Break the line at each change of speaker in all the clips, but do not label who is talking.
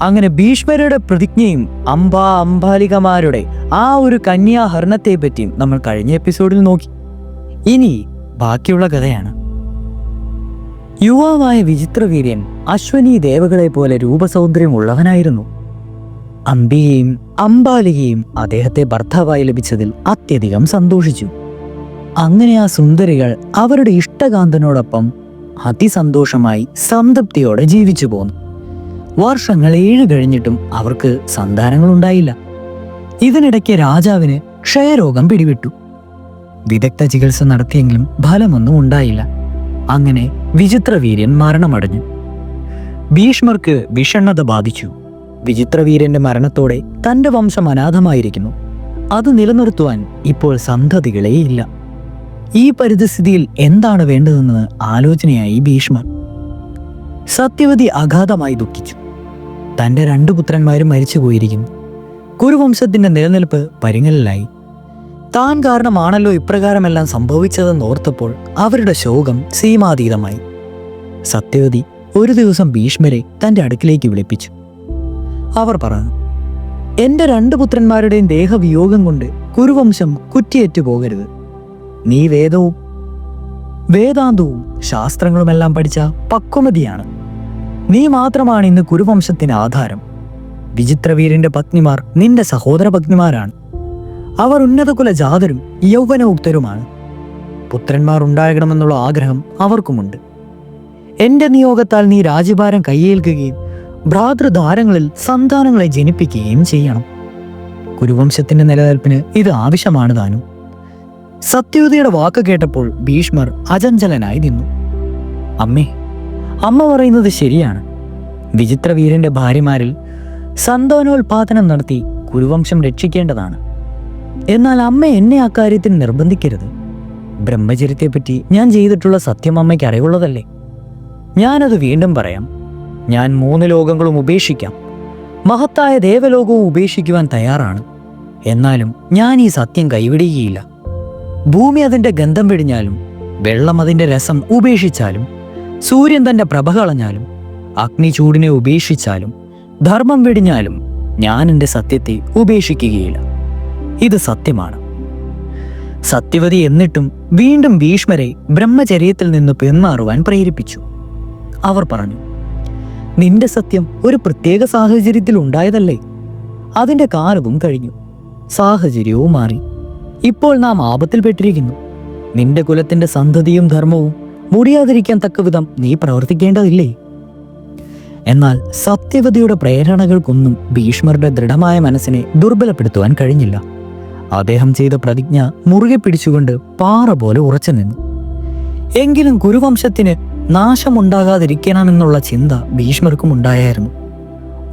അങ്ങനെ ഭീഷ്മരുടെ പ്രതിജ്ഞയും അംബാലികമാരുടെ ആ ഒരു കന്യാഹരണത്തെ പറ്റിയും നമ്മൾ കഴിഞ്ഞ എപ്പിസോഡിൽ നോക്കി. ഇനി ബാക്കിയുള്ള കഥയാണ്. യുവാവായ വിചിത്രവീര്യൻ അശ്വനി ദേവകളെ പോലെ രൂപസൗന്ദര്യമുള്ളവനായിരുന്നു. അംബികയും അംബാലികയും അദ്ദേഹത്തെ ഭർത്താവായി ലഭിച്ചതിൽ അത്യധികം സന്തോഷിച്ചു. അങ്ങനെ ആ സുന്ദരികൾ അവരുടെ ഇഷ്ടകാന്തനോടൊപ്പം അതിസന്തോഷമായി സംതൃപ്തിയോടെ ജീവിച്ചു പോന്നു. വർഷങ്ങൾ 7 കഴിഞ്ഞിട്ടും അവർക്ക് സന്താനങ്ങളുണ്ടായില്ല. ഇതിനിടയ്ക്ക് രാജാവിന് ക്ഷയരോഗം പിടിവിട്ടു. വിദഗ്ധ ചികിത്സ നടത്തിയെങ്കിലും ഫലമൊന്നും ഉണ്ടായില്ല. അങ്ങനെ വിചിത്രവീര്യൻ മരണമടഞ്ഞു. ഭീഷ്മർക്ക് വിഷണ്ണത ബാധിച്ചു. വിചിത്രവീര്യന്റെ മരണത്തോടെ തന്റെ വംശം അനാഥമായിരിക്കുന്നു. അത് നിലനിർത്തുവാൻ ഇപ്പോൾ സന്തതികളേയില്ല. ഈ പരിതസ്ഥിതിയിൽ എന്താണ് വേണ്ടതെന്ന് ആലോചനയായി ഭീഷ്മർ. സത്യവതി അഗാധമായി ദുഃഖിച്ചു. തന്റെ 2 പുത്രന്മാരും മരിച്ചു പോയിരിക്കുന്നു. കുരുവംശത്തിന്റെ നിലനിൽപ്പ് പരിങ്ങലിലായി. താൻ കാരണമാണല്ലോ ഇപ്രകാരമെല്ലാം സംഭവിച്ചതെന്ന് ഓർത്തപ്പോൾ അവരുടെ ശോകം സീമാതീതമായി. സത്യവതി ഒരു ദിവസം ഭീഷ്മരെ തന്റെ അടുക്കിലേക്ക് വിളിപ്പിച്ചു. അവർ പറഞ്ഞു, എന്റെ 2 പുത്രന്മാരുടെയും ദേഹവിയോഗം കൊണ്ട് കുരുവംശം കുറ്റിയേറ്റു പോകരുത്. നീ വേദാന്തവും ശാസ്ത്രങ്ങളുമെല്ലാം പഠിച്ച പക്വമതിയാണ്. നീ മാത്രമാണ് ഇന്ന് കുരുവംശത്തിന് ആധാരം. വിചിത്രവീര്യന്റെ പത്നിമാർ നിന്റെ സഹോദര പത്നിമാരാണ്. അവർ ഉന്നതകുല ജാതരും യൗവനോക്തരുമാണ്. പുത്രന്മാർ ഉണ്ടാകണമെന്നുള്ള ആഗ്രഹം അവർക്കുമുണ്ട്. എന്റെ നിയോഗത്താൽ നീ രാജ്യഭാരം കയ്യേൽക്കുകയും ഭ്രാതൃധാരങ്ങളിൽ സന്താനങ്ങളെ ജനിപ്പിക്കുകയും ചെയ്യണം. കുരുവംശത്തിന്റെ നിലനിൽപ്പിന് ഇത് ആവശ്യമാണ് താനും. സത്യവതിയുടെ വാക്ക് കേട്ടപ്പോൾ ഭീഷ്മർ അചഞ്ചലനായി നിന്നു. അമ്മ പറയുന്നത് ശരിയാണ്. വിചിത്രവീരന്റെ ഭാര്യമാരിൽ സന്താനോൽപാദനം നടത്തി കുരുവംശം രക്ഷിക്കേണ്ടതാണ്. എന്നാൽ അമ്മ എന്നെ അക്കാര്യത്തിൽ നിർബന്ധിക്കരുത്. ബ്രഹ്മചര്യത്തെപ്പറ്റി ഞാൻ ചെയ്തിട്ടുള്ള സത്യം അമ്മയ്ക്ക് അറിവുള്ളതല്ലേ. ഞാനത് വീണ്ടും പറയാം. ഞാൻ 3 ലോകങ്ങളും ഉപേക്ഷിക്കാം. മഹത്തായ ദേവലോകവും ഉപേക്ഷിക്കുവാൻ തയ്യാറാണ്. എന്നാലും ഞാൻ ഈ സത്യം കൈവിടുകയില്ല. ഭൂമി അതിൻ്റെ ഗന്ധം വെടിഞ്ഞാലും, വെള്ളം അതിൻ്റെ രസം ഉപേക്ഷിച്ചാലും, സൂര്യൻ തൻ്റെ പ്രഭ കളഞ്ഞാലും, അഗ്നി ചൂടിനെ ഉപേക്ഷിച്ചാലും, ധർമ്മം വെടിഞ്ഞാലും ഞാൻ എൻ്റെ സത്യത്തെ ഉപേക്ഷിക്കുകയില്ല. ഇത് സത്യമാണ്. സത്യവതി എന്നിട്ടും വീണ്ടും ഭീഷ്മരെ ബ്രഹ്മചര്യത്തിൽ നിന്ന് പിന്മാറുവാൻ പ്രേരിപ്പിച്ചു. അവർ പറഞ്ഞു, നിന്റെ സത്യം ഒരു പ്രത്യേക സാഹചര്യത്തിൽ ഉണ്ടായതല്ലേ. അതിൻ്റെ കാലവും കഴിഞ്ഞു, സാഹചര്യവും മാറി. ഇപ്പോൾ നാം ആപത്തിൽപ്പെട്ടിരിക്കുന്നു. നിന്റെ കുലത്തിന്റെ സന്തതിയും ധർമ്മവും മുടിയാതിരിക്കാൻ തക്കവിധം നീ പ്രവർത്തിക്കേണ്ടതില്ലേ. എന്നാൽ സത്യവതിയുടെ പ്രേരണകൾക്കൊന്നും ഭീഷ്മരുടെ ദൃഢമായ മനസ്സിനെ ദുർബലപ്പെടുത്തുവാൻ കഴിഞ്ഞില്ല. അദ്ദേഹം ചെയ്ത പ്രതിജ്ഞ മുറുകെ പിടിച്ചുകൊണ്ട് പാറ പോലെ ഉറച്ചു നിന്നു. എങ്കിലും കുരുവംശത്തിന് നാശമുണ്ടാകാതിരിക്കണമെന്നുള്ള ചിന്ത ഭീഷ്മർക്കും ഉണ്ടായിരുന്നു.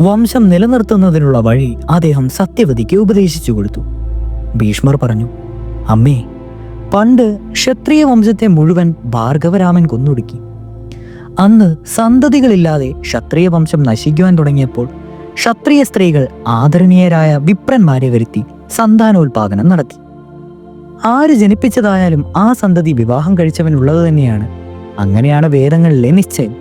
വംശം നിലനിർത്തുന്നതിനുള്ള വഴി അദ്ദേഹം സത്യവതിക്ക് ഉപദേശിച്ചു കൊടുത്തു. ഭീഷ്മർ പറഞ്ഞു, അമ്മേ, പണ്ട് ക്ഷത്രിയ വംശത്തെ മുഴുവൻ ഭാർഗവരാമൻ കൊന്നൊടുക്കി. അന്ന് സന്തതികളില്ലാതെ ക്ഷത്രിയ വംശം നശിക്കുവാൻ തുടങ്ങിയപ്പോൾ ക്ഷത്രിയ സ്ത്രീകൾ ആദരണീയരായ വിപ്രന്മാരെ വരുത്തി സന്താനോൽപാദനം നടത്തി. ആര് ജനിപ്പിച്ചതായാലും ആ സന്തതി വിവാഹം കഴിച്ചവനുള്ളത് തന്നെയാണ്. അങ്ങനെയാണ് വേദങ്ങളിലെ നിശ്ചയം.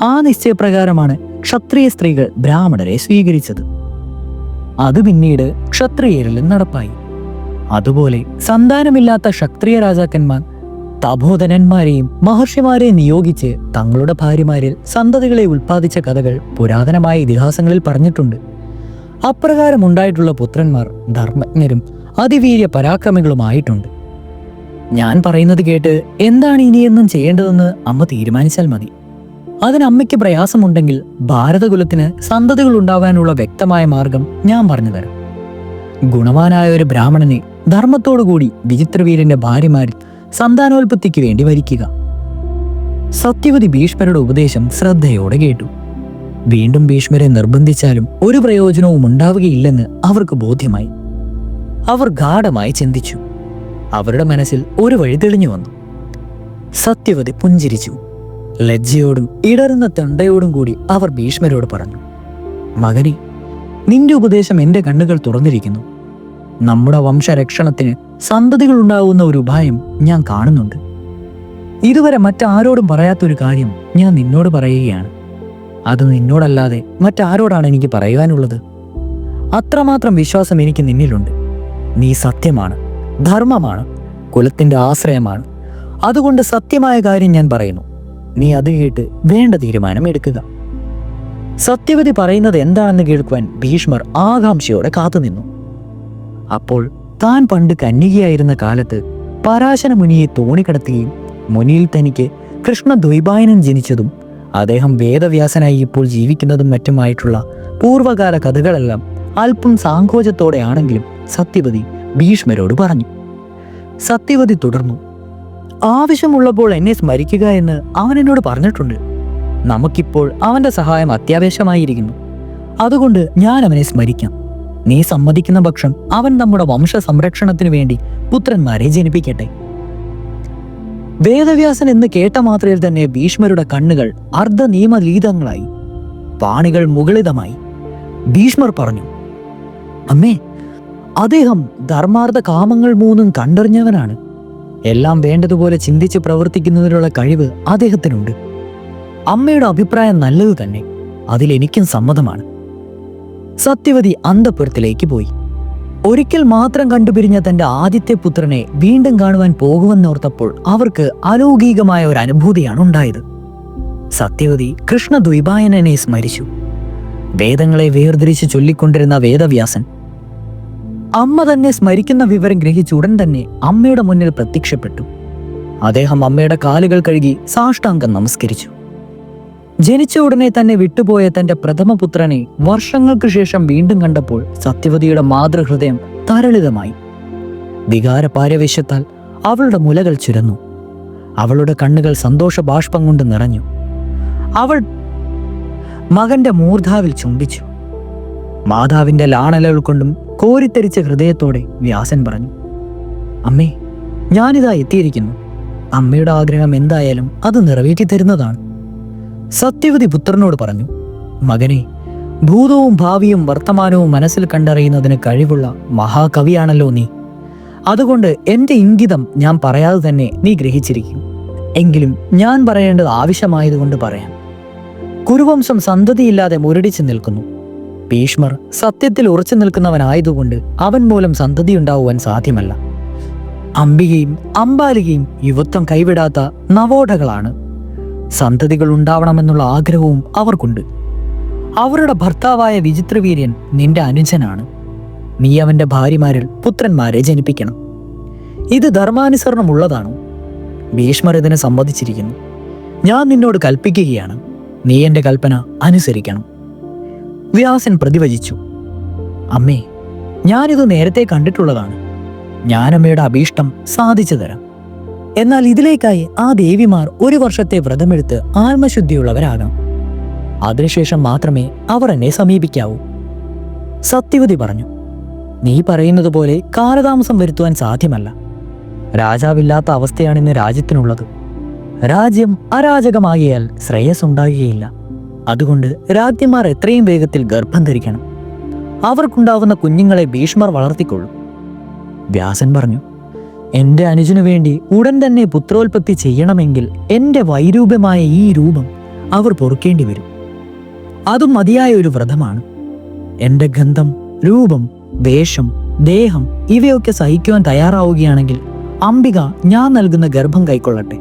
ആ നിശ്ചയപ്രകാരമാണ് ക്ഷത്രിയ സ്ത്രീകൾ ബ്രാഹ്മണരെ സ്വീകരിച്ചത്. അത് പിന്നീട് ക്ഷത്രിയരിലും നടപ്പായി. അതുപോലെ സന്താനമില്ലാത്ത ക്ഷത്രിയ രാജാക്കന്മാർ തപോധനന്മാരെയും മഹർഷിമാരെയും നിയോഗിച്ച് തങ്ങളുടെ ഭാര്യമാരിൽ സന്തതികളെ ഉൽപ്പാദിച്ച കഥകൾ പുരാതനമായ ഇതിഹാസങ്ങളിൽ പറഞ്ഞിട്ടുണ്ട്. അപ്രകാരം ഉണ്ടായിട്ടുള്ള പുത്രന്മാർ ധർമ്മജ്ഞരും അതിവീര്യ പരാക്രമികളുമായിട്ടുണ്ട്. ഞാൻ പറയുന്നത് കേട്ട് എന്താണ് ഇനിയെന്നും ചെയ്യേണ്ടതെന്ന് അമ്മ തീരുമാനിച്ചാൽ മതി. അതിന് അമ്മയ്ക്ക് പ്രയാസമുണ്ടെങ്കിൽ ഭാരതകുലത്തിന് സന്തതികൾ ഉണ്ടാകാനുള്ള വ്യക്തമായ മാർഗം ഞാൻ പറഞ്ഞുതരാം. ഗുണവാനായ ഒരു ബ്രാഹ്മണനെ ധർമ്മത്തോടുകൂടി വിചിത്രവീരന്റെ ഭാര്യമാരിൽ സന്താനോൽപത്തിക്ക് വേണ്ടി വരിക്കുക. സത്യവതി ഭീഷ്മരുടെ ഉപദേശം ശ്രദ്ധയോടെ കേട്ടു. വീണ്ടും ഭീഷ്മരെ നിർബന്ധിച്ചാലും ഒരു പ്രയോജനവും ഉണ്ടാവുകയില്ലെന്ന് അവർക്ക് ബോധ്യമായി. അവർ ഗാഢമായി ചിന്തിച്ചു. അവരുടെ മനസ്സിൽ ഒരു വഴി തെളിഞ്ഞു വന്നു. സത്യവതി പുഞ്ചിരിച്ചു. ലജ്ജയോടും ഇടറുന്ന തൊണ്ടയോടും കൂടി അവർ ഭീഷ്മരോട് പറഞ്ഞു, മകനെ, നിന്റെ ഉപദേശം എൻ്റെ കണ്ണുകൾ തുറന്നിരിക്കുന്നു. നമ്മുടെ വംശരക്ഷണത്തിന് സന്തതികൾ ഉണ്ടാവുന്ന ഒരു ഉപായം ഞാൻ കാണുന്നുണ്ട്. ഇതുവരെ മറ്റാരോടും പറയാത്തൊരു കാര്യം ഞാൻ നിന്നോട് പറയുകയാണ്. അത് നിന്നോടല്ലാതെ മറ്റാരോടാണ് എനിക്ക് പറയുവാനുള്ളത്? അത്രമാത്രം വിശ്വാസം എനിക്ക് നിന്നിലുണ്ട്. നീ സത്യമാണ്, ധർമ്മമാണ്, കുലത്തിൻ്റെ ആശ്രയമാണ്. അതുകൊണ്ട് സത്യമായ കാര്യം ഞാൻ പറയുന്നു. നീ അത് കേട്ട് വേണ്ട തീരുമാനം എടുക്കുക. സത്യവതി പറയുന്നത് എന്താണെന്ന് കേൾക്കുവാൻ ഭീഷ്മർ ആകാംക്ഷയോടെ കാത്തുനിന്നു. അപ്പോൾ താൻ പണ്ട് കന്യകയായിരുന്ന കാലത്ത് പരാശര മുനിയെ തോണിക്കടത്തുകയും മുനിയിൽ തനിക്ക് കൃഷ്ണദ്വൈപായനൻ ജനിച്ചതും അദ്ദേഹം വേദവ്യാസനായി ഇപ്പോൾ ജീവിക്കുന്നതും മറ്റുമായിട്ടുള്ള പൂർവ്വകാല കഥകളെല്ലാം അല്പം സാങ്കോചത്തോടെയാണെങ്കിലും സത്യവതി ഭീഷ്മരോട് പറഞ്ഞു. സത്യവതി തുടർന്നു. ആവശ്യമുള്ളപ്പോൾ എന്നെ സ്മരിക്കുക എന്ന് അവൻ എന്നോട് പറഞ്ഞിട്ടുണ്ട്. നമുക്കിപ്പോൾ അവൻ്റെ സഹായം അത്യാവശ്യമായിരിക്കുന്നു. അതുകൊണ്ട് ഞാൻ അവനെ സ്മരിക്കാം. നീ സമ്മതിക്കുന്ന പക്ഷം അവൻ നമ്മുടെ വംശ സംരക്ഷണത്തിനു വേണ്ടി പുത്രന്മാരെ ജനിപ്പിക്കട്ടെ. വേദവ്യാസൻ എന്ന് കേട്ട മാത്രയിൽ തന്നെ ഭീഷ്മരുടെ കണ്ണുകൾ അർദ്ധനിയമലീതങ്ങളായി, പാണികൾ മുകളിതമായി. ഭീഷ്മർ പറഞ്ഞു, അമ്മേ, അദ്ദേഹം ധർമാർത്ഥ കാമങ്ങൾ മൂന്നും കണ്ടറിഞ്ഞവനാണ്. എല്ലാം വേണ്ടതുപോലെ ചിന്തിച്ച് പ്രവർത്തിക്കുന്നതിനുള്ള കഴിവ് അദ്ദേഹത്തിനുണ്ട്. അമ്മയുടെ അഭിപ്രായം നല്ലത് തന്നെ. അതിലെനിക്കും സമ്മതമാണ്. സത്യവതി അന്തഃപുരത്തിലേക്ക് പോയി. ഒരിക്കൽ മാത്രം കണ്ടുപിരിഞ്ഞ തന്റെ ആദ്യത്തെ പുത്രനെ വീണ്ടും കാണുവാൻ പോകുമെന്നോർത്തപ്പോൾ അവർക്ക് അലൗകികമായ ഒരു അനുഭൂതിയാണ് ഉണ്ടായത്. സത്യവതി കൃഷ്ണദ്വൈപായനനെ സ്മരിച്ചു. വേദങ്ങളെ വേർതിരിച്ച് ചൊല്ലിക്കൊണ്ടിരുന്ന വേദവ്യാസൻ അമ്മ തന്നെ സ്മരിക്കുന്ന വിവരം ഗ്രഹിച്ച ഉടൻ തന്നെ അമ്മയുടെ മുന്നിൽ പ്രത്യക്ഷപ്പെട്ടു. അദ്ദേഹം അമ്മയുടെ കാലുകൾ കഴുകി സാഷ്ടാംഗം നമസ്കരിച്ചു. ജനിച്ച ഉടനെ തന്നെ വിട്ടുപോയ തന്റെ പ്രഥമപുത്രനെ വർഷങ്ങൾക്ക് ശേഷം വീണ്ടും കണ്ടപ്പോൾ സത്യവതിയുടെ മാതൃഹൃദയം തരളിതമായി. വികാരപാരവശ്യത്താൽ അവളുടെ മുലകൾ ചുരന്നു. അവളുടെ കണ്ണുകൾ സന്തോഷ ബാഷ്പം കൊണ്ട് നിറഞ്ഞു. അവൾ മകന്റെ മൂർധാവിൽ ചുംബിച്ചു. മാതാവിന്റെ ലാണലകൾ കൊണ്ടും കോരിത്തരിച്ച ഹൃദയത്തോടെ വ്യാസൻ പറഞ്ഞു, അമ്മേ, ഞാനിതാ എത്തിയിരിക്കുന്നു. അമ്മയുടെ ആഗ്രഹം എന്തായാലും അത് നിറവേറ്റി തരുന്നതാണ്. സത്യവതി പുത്രനോട് പറഞ്ഞു, മകനെ, ഭൂതവും ഭാവിയും വർത്തമാനവും മനസ്സിൽ കണ്ടറിയുന്നതിന് കഴിവുള്ള മഹാകവിയാണല്ലോ നീ. അതുകൊണ്ട് എൻ്റെ ഇംഗിതം ഞാൻ പറയാതെ തന്നെ നീ ഗ്രഹിച്ചിരിക്കും. എങ്കിലും ഞാൻ പറയേണ്ടത് ആവശ്യമായതുകൊണ്ട് പറയാം. കുരുവംശം സന്തതിയില്ലാതെ മുരടിച്ചു നിൽക്കുന്നു. ഭീഷ്മർ സത്യത്തിൽ ഉറച്ചു നിൽക്കുന്നവനായതുകൊണ്ട് അവൻ മൂലം സന്തതി ഉണ്ടാവുവാൻ സാധ്യമല്ല. അംബികയും അംബാലികയും യുവത്വം കൈവിടാത്ത നവോഢകളാണ്. സന്തതികൾ ഉണ്ടാവണമെന്നുള്ള ആഗ്രഹവും അവർക്കുണ്ട്. അവരുടെ ഭർത്താവായ വിചിത്രവീര്യൻ നിന്റെ അനുജനാണ്. നീ അവന്റെ ഭാര്യമാരിൽ പുത്രന്മാരെ ജനിപ്പിക്കണം. ഇത് ധർമാനുസരണമുള്ളതാണോ? ഭീഷ്മർ ഇതിനെ സമ്മതിച്ചിരിക്കുന്നു. ഞാൻ നിന്നോട് കൽപ്പിക്കുകയാണ്, നീ എൻ്റെ കൽപ്പന അനുസരിക്കണം. വ്യാസൻ പ്രതിവചിച്ചു, അമ്മേ, ഞാനിത് നേരത്തെ കണ്ടിട്ടുള്ളതാണ്. ഞാനമ്മയുടെ അഭീഷ്ടം സാധിച്ചു തരാം. എന്നാൽ ഇതിലേക്കായി ആ ദേവിമാർ 1 വർഷത്തെ വ്രതമെടുത്ത് ആത്മശുദ്ധിയുള്ളവരാകണം. അതിനുശേഷം മാത്രമേ അവർ എന്നെ സമീപിക്കാവൂ. സത്യവതി പറഞ്ഞു, നീ പറയുന്നത് പോലെ കാലതാമസം വരുത്തുവാൻ സാധ്യമല്ല. രാജാവില്ലാത്ത അവസ്ഥയാണ് ഇന്ന് രാജ്യത്തിനുള്ളത്. രാജ്യം അരാജകമാകിയാൽ ശ്രേയസ് ഉണ്ടാകുകയില്ല. അതുകൊണ്ട് രാജ്ഞിമാർ എത്രയും വേഗത്തിൽ ഗർഭം ധരിക്കണം. അവർക്കുണ്ടാകുന്ന കുഞ്ഞുങ്ങളെ ഭീഷ്മർ വളർത്തിക്കൊള്ളും. വ്യാസൻ പറഞ്ഞു, എൻ്റെ അനുജനു വേണ്ടി ഉടൻ തന്നെ പുത്രോൽപത്തി ചെയ്യണമെങ്കിൽ എൻ്റെ വൈരൂപ്യമായ ഈ രൂപം അവർ പൊറുക്കേണ്ടി വരും. അതും മതിയായ ഒരു വ്രതമാണ്. എൻ്റെ ഗന്ധം, രൂപം, വേഷം, ദേഹം ഇവയൊക്കെ സഹിക്കുവാൻ തയ്യാറാവുകയാണെങ്കിൽ അംബിക ഞാൻ നൽകുന്ന ഗർഭം കൈക്കൊള്ളട്ടെ.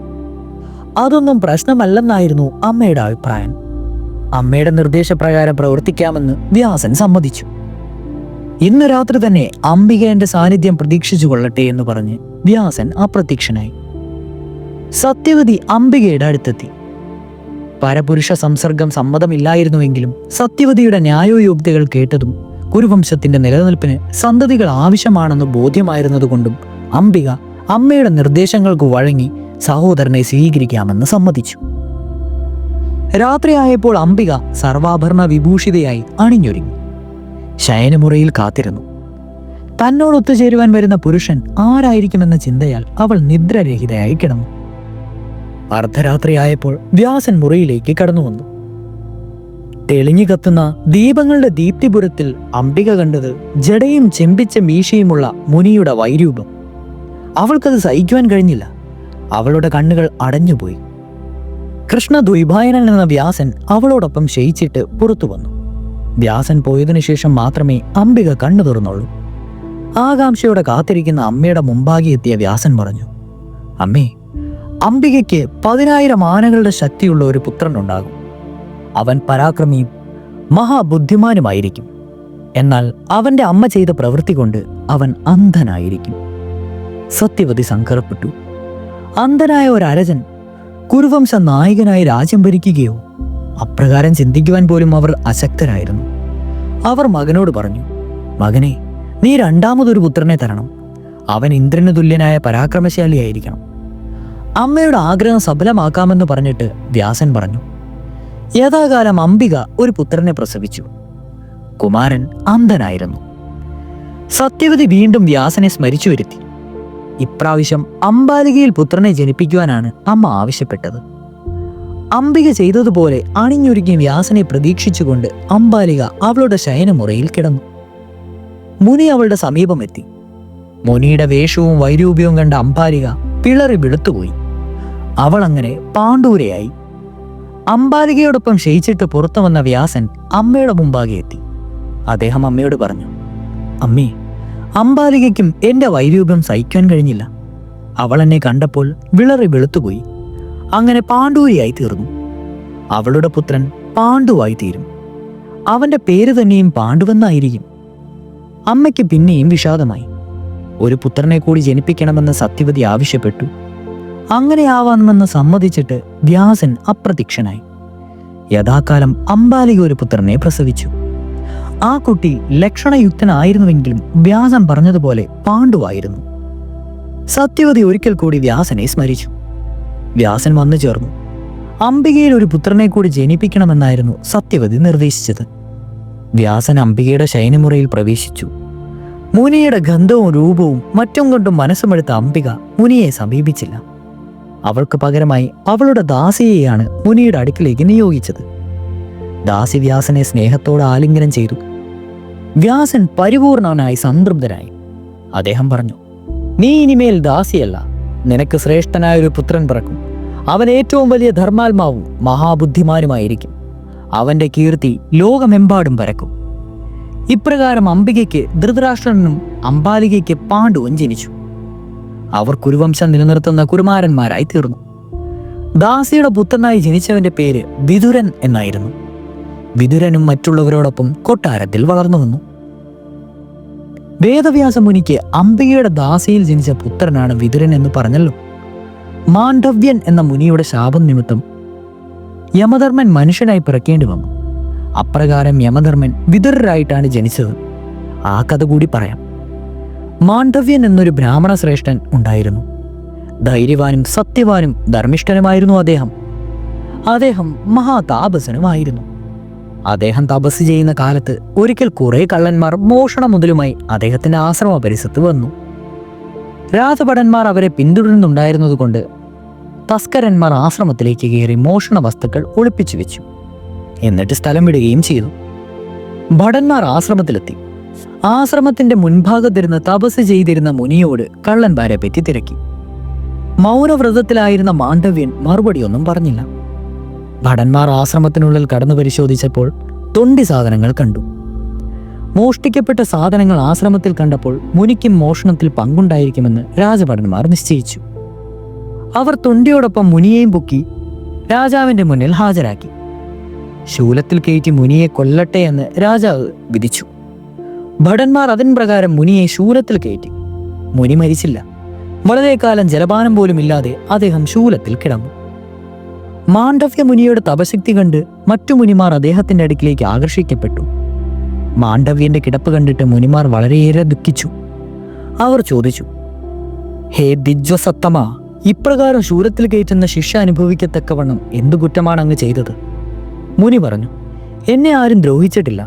അതൊന്നും പ്രശ്നമല്ലെന്നായിരുന്നു അമ്മയുടെ അഭിപ്രായം. അമ്മയുടെ നിർദ്ദേശപ്രകാരം പ്രവർത്തിക്കാമെന്ന് വ്യാസൻ സമ്മതിച്ചു. ഇന്ന് രാത്രി തന്നെ അംബിക എൻ്റെ സാന്നിധ്യം പ്രതീക്ഷിച്ചു കൊള്ളട്ടെ എന്ന് പറഞ്ഞ് വ്യാസൻ അപ്രത്യക്ഷനായി. സത്യവതി അംബികയുടെ അടുത്തെത്തി. പരപുരുഷ സംസർഗം സമ്മതമില്ലായിരുന്നുവെങ്കിലും സത്യവതിയുടെ ന്യായോയുക്തികൾ കേട്ടതും കുരുവംശത്തിന്റെ നിലനിൽപ്പിന് സന്തതികൾ ആവശ്യമാണെന്ന് ബോധ്യമായിരുന്നതുകൊണ്ടും അംബിക അമ്മയുടെ നിർദ്ദേശങ്ങൾക്ക് വഴങ്ങി സഹോദരനെ സ്വീകരിക്കാമെന്ന് സമ്മതിച്ചു. രാത്രിയായപ്പോൾ അംബിക സർവാഭരണ വിഭൂഷിതയായി അണിഞ്ഞൊരുങ്ങി ശയനമുറിയിൽ കാത്തിരുന്നു. തന്നോടൊത്തുചേരുവാൻ വരുന്ന പുരുഷൻ ആരായിരിക്കുമെന്ന ചിന്തയാൽ അവൾ നിദ്രരഹിതയായി കിടന്നു. അർദ്ധരാത്രിയായപ്പോൾ വ്യാസൻ മുറിയിലേക്ക് കടന്നു വന്നു. തെളിഞ്ഞു കത്തുന്ന ദീപങ്ങളുടെ ദീപ്തിപുരത്തിൽ അംബിക കണ്ടത് ജടയും ചെമ്പിച്ച മീശയുമുള്ള മുനിയുടെ വൈരൂപം. അവൾക്കത് സഹിക്കുവാൻ കഴിഞ്ഞില്ല. അവളുടെ കണ്ണുകൾ അടഞ്ഞുപോയി. കൃഷ്ണദ്വൈപായനൻ എന്ന വ്യാസൻ അവളോടൊപ്പം ശയിച്ചിട്ട് പുറത്തു വന്നു. വ്യാസൻ പോയതിനു ശേഷം മാത്രമേ അംബിക കണ്ണു തുറന്നുള്ളൂ. ആകാംക്ഷയോടെ കാത്തിരിക്കുന്ന അമ്മയുടെ മുമ്പാകെ എത്തിയ വ്യാസൻ പറഞ്ഞു, അമ്മേ, അംബികയ്ക്ക് 10,000 ആനകളുടെ ശക്തിയുള്ള ഒരു പുത്രനുണ്ടാകും. അവൻ പരാക്രമിയും മഹാബുദ്ധിമാനുമായിരിക്കും. എന്നാൽ അവന്റെ അമ്മ ചെയ്ത പ്രവൃത്തി കൊണ്ട് അവൻ അന്ധനായിരിക്കും. സത്യവതി സങ്കടപ്പെട്ടു. അന്ധനായ ഒരു അരജൻ കുരുവംശ നായകനായി രാജ്യം ഭരിക്കുകയോ? അപ്രകാരം ചിന്തിക്കുവാൻ പോലും അവർ അശക്തരായിരുന്നു. അവർ മകനോട് പറഞ്ഞു, മകനെ, നീ രണ്ടാമതൊരു പുത്രനെ തരണം. അവൻ ഇന്ദ്രന് തുല്യനായ പരാക്രമശാലിയായിരിക്കണം. അമ്മയുടെ ആഗ്രഹം സഫലമാക്കാമെന്ന് പറഞ്ഞിട്ട് വ്യാസൻ പറഞ്ഞു. യഥാകാലം അംബിക ഒരു പുത്രനെ പ്രസവിച്ചു. കുമാരൻ അന്ധനായിരുന്നു. സത്യവതി വീണ്ടും വ്യാസനെ സ്മരിച്ചു വരുത്തി. ഇപ്രാവശ്യം അംബാലികയിൽ പുത്രനെ ജനിപ്പിക്കുവാനാണ് അമ്മ ആവശ്യപ്പെട്ടത്. അംബിക ചെയ്തതുപോലെ അണിഞ്ഞൊരുങ്ങിയ വ്യാസനെ പ്രതീക്ഷിച്ചുകൊണ്ട് അംബാലിക അവളുടെ ശയനമുറയിൽ കിടന്നു. മുനി അവളുടെ സമീപമെത്തി. മുനിയുടെ വേഷവും വൈരൂപ്യവും കണ്ട അംബാലിക പിളറി വെളുത്തുപോയി. അവൾ അങ്ങനെ പാണ്ഡൂരയായി. അംബാലികയോടൊപ്പം ശയിച്ചിട്ട് പുറത്തു വന്ന വ്യാസൻ അമ്മയുടെ മുമ്പാകെ എത്തി. അദ്ദേഹം അമ്മയോട് പറഞ്ഞു, അമ്മേ, അംബാലികയ്ക്കും എന്റെ വൈരൂപ്യം സഹിക്കാൻ കഴിഞ്ഞില്ല. അവൾ എന്നെ കണ്ടപ്പോൾ വിളറി വെളുത്തുപോയി. അങ്ങനെ പാണ്ഡൂരിയായി തീർന്നു. അവളുടെ പുത്രൻ പാണ്ഡുവായി തീരും. അവന്റെ പേര് തന്നെയും പാണ്ഡുവെന്നായിരിക്കും. അമ്മയ്ക്ക് പിന്നെയും വിഷാദമായി. ഒരു പുത്രനെ കൂടി ജനിപ്പിക്കണമെന്ന് സത്യവതി ആവശ്യപ്പെട്ടു. അങ്ങനെയാവാമെന്ന് സമ്മതിച്ചിട്ട് വ്യാസൻ അപ്രത്യക്ഷനായി. യഥാകാലം അംബാലിക ഒരു പുത്രനെ പ്രസവിച്ചു. ആ കുട്ടി ലക്ഷണയുക്തനായിരുന്നുവെങ്കിലും വ്യാസൻ പറഞ്ഞതുപോലെ പാണ്ഡുവായിരുന്നു. സത്യവതി ഒരിക്കൽ കൂടി വ്യാസനെ സ്മരിച്ചു. വ്യാസൻ വന്നു ചേർന്നു. അംബികയിൽ ഒരു പുത്രനെ കൂടി ജനിപ്പിക്കണമെന്നായിരുന്നു സത്യവതി നിർദ്ദേശിച്ചത്. വ്യാസൻ അംബികയുടെ ശയനമുറയിൽ പ്രവേശിച്ചു. മുനിയുടെ ഗന്ധവും രൂപവും മറ്റും കൊണ്ടും മനസ്സുമെടുത്ത അംബിക മുനിയെ സമീപിച്ചില്ല. അവൾക്ക് പകരമായി അവളുടെ ദാസിയെയാണ് മുനിയുടെ അടുക്കിലേക്ക് നിയോഗിച്ചത്. ദാസി വ്യാസനെ സ്നേഹത്തോടെ ആലിംഗനം ചെയ്തു. വ്യാസൻ പരിപൂർണനായി സംതൃപ്തനായി. അദ്ദേഹം പറഞ്ഞു, നീ ഇനിമേൽ ദാസിയല്ല, നിനക്ക് ശ്രേഷ്ഠനായ ഒരു പുത്രൻ പിറക്കും. അവൻ ഏറ്റവും വലിയ ധർമാത്മാവും മഹാബുദ്ധിമാനുമായിരിക്കും. അവന്റെ കീർത്തി ലോകമെമ്പാടും പരക്കും. ഇപ്രകാരം അംബികയ്ക്ക് ധൃതരാഷ്ട്രനും അംബാലികയ്ക്ക് പാണ്ഡുവും ജനിച്ചു. അവർ കുരുവംശം നിലനിർത്തുന്ന കുമാരന്മാരായി തീർന്നു. ദാസിയുടെ പുത്രനായി ജനിച്ചവന്റെ പേര് വിതുരൻ എന്നായിരുന്നു. വിതുരനും മറ്റുള്ളവരോടൊപ്പം കൊട്ടാരത്തിൽ വളർന്നു വന്നു. വേദവ്യാസ മുനിക്ക് അംബികയുടെ ദാസിയിൽ ജനിച്ച പുത്രനാണ് വിതുരൻ എന്ന് പറഞ്ഞല്ലോ. മാണ്ഡവ്യൻ എന്ന മുനിയുടെ ശാപം നിമിത്തം യമധർമ്മൻ മനുഷ്യനായി പിറക്കേണ്ടി വന്നു. അപ്രകാരം യമധർമ്മൻ വിതുരരായിട്ടാണ് ജനിച്ചത്. ആ കഥ കൂടി പറയാം. മാണ്ഡവ്യൻ എന്നൊരു ബ്രാഹ്മണ ശ്രേഷ്ഠൻ ഉണ്ടായിരുന്നു. ധൈര്യവാനും സത്യവാനും ധർമ്മിഷ്ഠനുമായിരുന്നു അദ്ദേഹം മഹാതാപസനുമായിരുന്നു. അദ്ദേഹം തപസ് ചെയ്യുന്ന കാലത്ത് ഒരിക്കൽ കുറെ കള്ളന്മാർ മോഷണ മുതലുമായി അദ്ദേഹത്തിന്റെ ആശ്രമ പരിസരത്ത് വന്നു. രാജഭടന്മാർ അവരെ പിന്തുടരുന്നുണ്ടായിരുന്നതുകൊണ്ട് തസ്കരന്മാർ ആശ്രമത്തിലേക്ക് കയറി മോഷണ വസ്തുക്കൾ ഒളിപ്പിച്ചു വെച്ചു. എന്നിട്ട് സ്ഥലം വിടുകയും ചെയ്തു. ഭടന്മാർ ആശ്രമത്തിലെത്തി. ആശ്രമത്തിന്റെ മുൻഭാഗത്തിരുന്ന് തപസ് ചെയ്തിരുന്ന മുനിയോട് കള്ളന്മാരെ പറ്റി തിരക്കി. മൗനവ്രതത്തിലായിരുന്ന മാണ്ഡവ്യൻ മറുപടിയൊന്നും പറഞ്ഞില്ല. ഭടന്മാർ ആശ്രമത്തിനുള്ളിൽ കടന്നു പരിശോധിച്ചപ്പോൾ തൊണ്ടി സാധനങ്ങൾ കണ്ടു. മോഷ്ടിക്കപ്പെട്ട സാധനങ്ങൾ ആശ്രമത്തിൽ കണ്ടപ്പോൾ മുനിക്കും മോഷണത്തിൽ പങ്കുണ്ടായിരിക്കുമെന്ന് രാജഭടന്മാർ നിശ്ചയിച്ചു. അവർ തൊണ്ടിയോടൊപ്പം മുനിയെയും പൊക്കി രാജാവിന്റെ മുന്നിൽ ഹാജരാക്കി. ശൂലത്തിൽ കയറ്റി മുനിയെ കൊല്ലട്ടെ എന്ന് രാജാവ് വിധിച്ചു. ഭടന്മാർ അതിൻ പ്രകാരം മുനിയെ ശൂലത്തിൽ കയറ്റി. മുനി മരിച്ചില്ല. വളരെ കാലം ജലപാനം പോലും ഇല്ലാതെ അദ്ദേഹം ശൂലത്തിൽ കിടന്നു. മാണ്ഡവ്യ മുനിയുടെ തപശക്തി കണ്ട് മറ്റു മുനിമാർ അദ്ദേഹത്തിന്റെ അടുക്കിലേക്ക് ആകർഷിക്കപ്പെട്ടു. മാണ്ഡവ്യന്റെ കിടപ്പ് കണ്ടിട്ട് മുനിമാർ വളരെയേറെ ദുഃഖിച്ചു. അവർ ചോദിച്ചു, ഹേ ദിജ്വസത്തമ, ഇപ്രകാരം ശൂലത്തിൽ കയറ്റുന്ന ശിക്ഷ അനുഭവിക്കത്തക്കവണ്ണം എന്തു കുറ്റമാണ് അങ്ങ് ചെയ്തത്? മുനി പറഞ്ഞു, എന്നെ ആരും ദ്രോഹിച്ചിട്ടില്ല,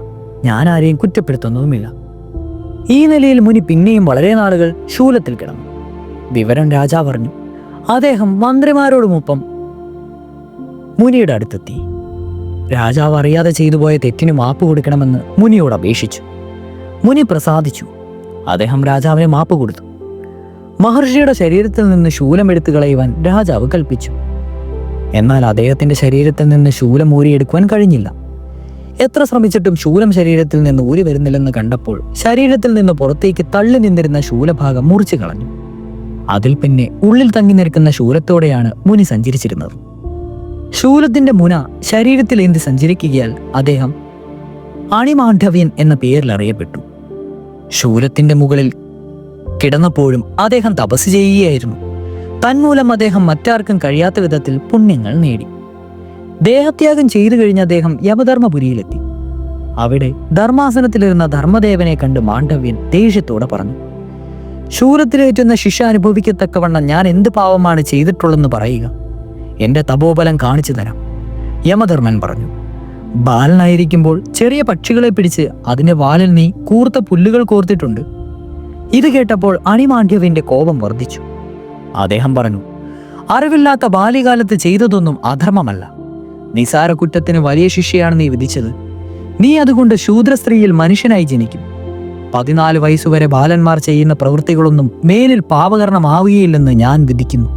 ഞാൻ ആരെയും കുറ്റപ്പെടുത്തുന്നതുമില്ല. ഈ നിലയിൽ മുനി പിന്നെയും വളരെ നാളുകൾ ശൂലത്തിൽ കിടന്നു. വിവരം രാജാവ് പറഞ്ഞു. അദ്ദേഹം മന്ത്രിമാരോടുമൊപ്പം മുനിയുടെ അടുത്തെത്തി. രാജാവ് അറിയാതെ ചെയ്തു പോയ തെറ്റിന് മാപ്പ് കൊടുക്കണമെന്ന് മുനിയോട് അപേക്ഷിച്ചു. മുനി പ്രസാദിച്ചു. അദ്ദേഹം രാജാവിന് മാപ്പ് കൊടുത്തു. മഹർഷിയുടെ ശരീരത്തിൽ നിന്ന് ശൂലമെടുത്തു കളയുവാൻ രാജാവ് കൽപ്പിച്ചു. എന്നാൽ അദ്ദേഹത്തിന്റെ ശരീരത്തിൽ നിന്ന് ശൂലം ഊരിയെടുക്കുവാൻ കഴിഞ്ഞില്ല. എത്ര ശ്രമിച്ചിട്ടും ശൂലം ശരീരത്തിൽ നിന്ന് ഊരി വരുന്നില്ലെന്ന് കണ്ടപ്പോൾ ശരീരത്തിൽ നിന്ന് പുറത്തേക്ക് തള്ളി നിന്നിരുന്ന ശൂലഭാഗം മുറിച്ചു കളഞ്ഞു. അതിൽ പിന്നെ ഉള്ളിൽ തങ്ങി നിൽക്കുന്ന ശൂലത്തോടെയാണ് മുനി സഞ്ചരിച്ചിരുന്നത്. ശൂലത്തിന്റെ മുന ശരീരത്തിൽ ഏന്തി സഞ്ചരിക്കുകയാൽ അദ്ദേഹം അണിമാണ്ഡവ്യൻ എന്ന പേരിൽ അറിയപ്പെട്ടു. ശൂലത്തിന്റെ മുകളിൽ കിടന്നപ്പോഴും അദ്ദേഹം തപസ് ചെയ്യുകയായിരുന്നു. തന്മൂലം അദ്ദേഹം മറ്റാർക്കും കഴിയാത്ത വിധത്തിൽ പുണ്യങ്ങൾ നേടി. ദേഹത്യാഗം ചെയ്തു കഴിഞ്ഞ അദ്ദേഹം യമധർമ്മപുരിയിലെത്തി. അവിടെ ധർമാസനത്തിലിരുന്ന ധർമ്മദേവനെ കണ്ട് മാണ്ഡവ്യൻ ദേഷ്യത്തോടെ പറഞ്ഞു, ശൂലത്തിലേറ്റുന്ന ശിക്ഷ അനുഭവിക്കത്തക്കവണ്ണം ഞാൻ എന്ത് പാവമാണ് ചെയ്തിട്ടുള്ളെന്ന് പറയുക. എന്റെ തപോബലം കാണിച്ചു തരാം. യമധർമ്മൻ പറഞ്ഞു, ബാലനായിരിക്കുമ്പോൾ ചെറിയ പക്ഷികളെ പിടിച്ച് അതിന്റെ വാലിൽ നീ കൂർത്ത പുല്ലുകൾ കോർത്തിട്ടുണ്ട്. ഇത് കേട്ടപ്പോൾ അണിമാണ്ഡ്യവിന്റെ കോപം വർദ്ധിച്ചു. അദ്ദേഹം പറഞ്ഞു, അറിവില്ലാത്ത ബാല്യകാലത്ത് ചെയ്തതൊന്നും അധർമ്മമല്ല. നിസാര കുറ്റത്തിന് വലിയ ശിക്ഷയാണ് നീ വിധിച്ചത്. നീ അതുകൊണ്ട് ശൂദ്രസ്ത്രീയിൽ മനുഷ്യനായി ജനിക്കും. 14 വയസ്സുവരെ ബാലന്മാർ ചെയ്യുന്ന പ്രവൃത്തികളൊന്നും മേലിൽ പാപകരണമാവുകയില്ലെന്ന് ഞാൻ വിധിക്കുന്നു.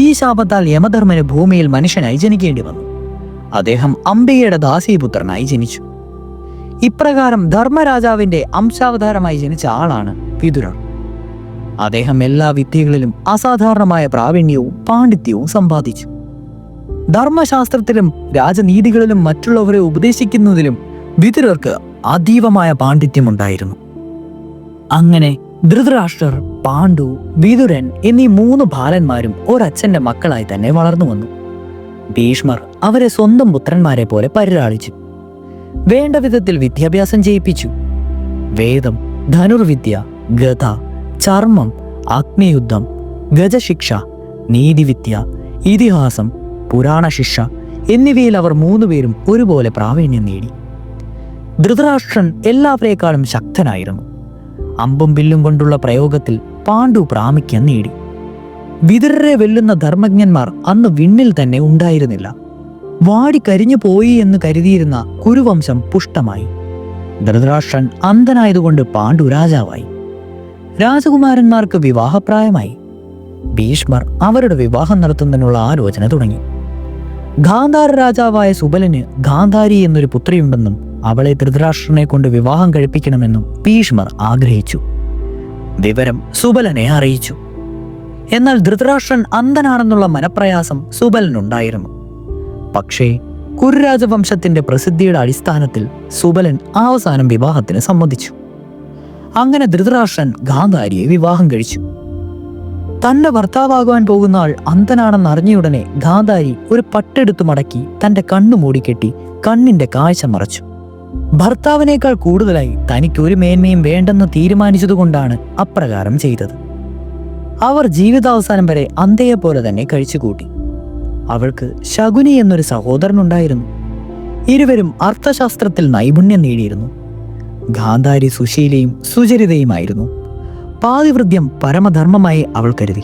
ഈ ശാപത്താൽ യമധർമ്മന് ഭൂമിയിൽ മനുഷ്യനായി ജനിക്കേണ്ടി വന്നു. അദ്ദേഹം അംബികയുടെ ദാസീപുത്രനായി ജനിച്ചു. ഇപ്രകാരം ധർമ്മരാജാവിന്റെ അംശാവതാരമായി ജനിച്ച ആളാണ് വിതുരർ. അദ്ദേഹം എല്ലാ വിദ്യകളിലും അസാധാരണമായ പ്രാവീണ്യവും പാണ്ഡിത്യവും സമ്പാദിച്ചു. ധർമ്മശാസ്ത്രത്തിലും രാജനീതികളിലും മറ്റുള്ളവരെ ഉപദേശിക്കുന്നതിലും വിതുരർക്ക് അതീവമായ പാണ്ഡിത്യമുണ്ടായിരുന്നു. അങ്ങനെ ധൃതരാഷ്ട്രർ, പാണ്ഡു, വിതുരൻ എന്നീ 3 ബാലന്മാരും ഒരച്ഛന്റെ മക്കളായി തന്നെ വളർന്നു വന്നു. ഭീഷ്മർ അവരെ സ്വന്തം പുത്രന്മാരെ പോലെ പരിലാളിച്ചു. വേണ്ട വിധത്തിൽ വിദ്യാഭ്യാസം ചെയ്യിപ്പിച്ചു. വേദം, ധനുർവിദ്യ, ഗത, ചർമ്മം, അഗ്നിയുദ്ധം, ഗജശിക്ഷ, നീതിവിദ്യ, ഇതിഹാസം, പുരാണശിക്ഷ എന്നിവയിൽ അവർ 3 പേരും ഒരുപോലെ പ്രാവീണ്യം നേടി. ധൃതരാഷ്ട്രൻ എല്ലാവരേക്കാളും ശക്തനായിരുന്നു. അമ്പും വില്ലും കൊണ്ടുള്ള പ്രയോഗത്തിൽ പാണ്ഡു പ്രാമുഖ്യം നേടി. വിതുരരെ വെല്ലുന്ന ധർമ്മജ്ഞന്മാർ അന്ന് വിണ്ണിൽ തന്നെ ഉണ്ടായിരുന്നില്ല. വാടിക്കരിഞ്ഞു പോയി എന്ന് കരുതിയിരുന്ന കുരുവംശം പുഷ്ടമായി. ധൃതരാഷ്ട്രൻ അന്ധനായതുകൊണ്ട് പാണ്ഡു രാജാവായി. രാജകുമാരന്മാർക്ക് വിവാഹപ്രായമായി. ഭീഷ്മർ അവരുടെ വിവാഹം നടത്തുന്നതിനുള്ള ആലോചന തുടങ്ങി. ഗാന്ധാര രാജാവായ സുബലന് ഗാന്ധാരി എന്നൊരു പുത്രിയുണ്ടെന്നും അവളെ ധൃതരാഷ്ട്രനെ കൊണ്ട് വിവാഹം കഴിപ്പിക്കണമെന്നും ഭീഷ്മർ ആഗ്രഹിച്ചു. വിവരം സുബലനെ അറിയിച്ചു. എന്നാൽ ധൃതരാഷ്ട്രൻ അന്ധനാണെന്നുള്ള മനപ്രയാസം സുബലനുണ്ടായിരുന്നു. പക്ഷേ കുരുരാജവംശത്തിന്റെ പ്രസിദ്ധിയുടെ അടിസ്ഥാനത്തിൽ സുബലൻ അവസാനം വിവാഹത്തിന് സമ്മതിച്ചു. അങ്ങനെ ധൃതരാഷ്ട്രൻ ഗാന്ധാരിയെ വിവാഹം കഴിച്ചു. തന്റെ ഭർത്താവാകുവാൻ പോകുന്ന ആൾ അന്ധനാണെന്ന് അറിഞ്ഞയുടനെ ഗാന്ധാരി ഒരു പട്ടെടുത്തു മടക്കി തന്റെ കണ്ണു മൂടിക്കെട്ടി കണ്ണിന്റെ കാഴ്ച മറച്ചു. ഭർത്താവിനേക്കാൾ കൂടുതലായി തനിക്കൊരു മേന്മയും വേണ്ടെന്ന് തീരുമാനിച്ചതുകൊണ്ടാണ് അപ്രകാരം ചെയ്തത്. അവർ ജീവിതാവസാനം വരെ അന്ധയെപ്പോലെ തന്നെ കഴിച്ചുകൂട്ടി. അവൾക്ക് ശകുനി എന്നൊരു സഹോദരനുണ്ടായിരുന്നു. ഇരുവരും അർത്ഥശാസ്ത്രത്തിൽ നൈപുണ്യം നേടിയിരുന്നു. ഗാന്ധാരി സുശീലയും സുചരിതയുമായിരുന്നു. പാതിവൃദ്യം പരമധർമ്മമായി അവൾ കരുതി.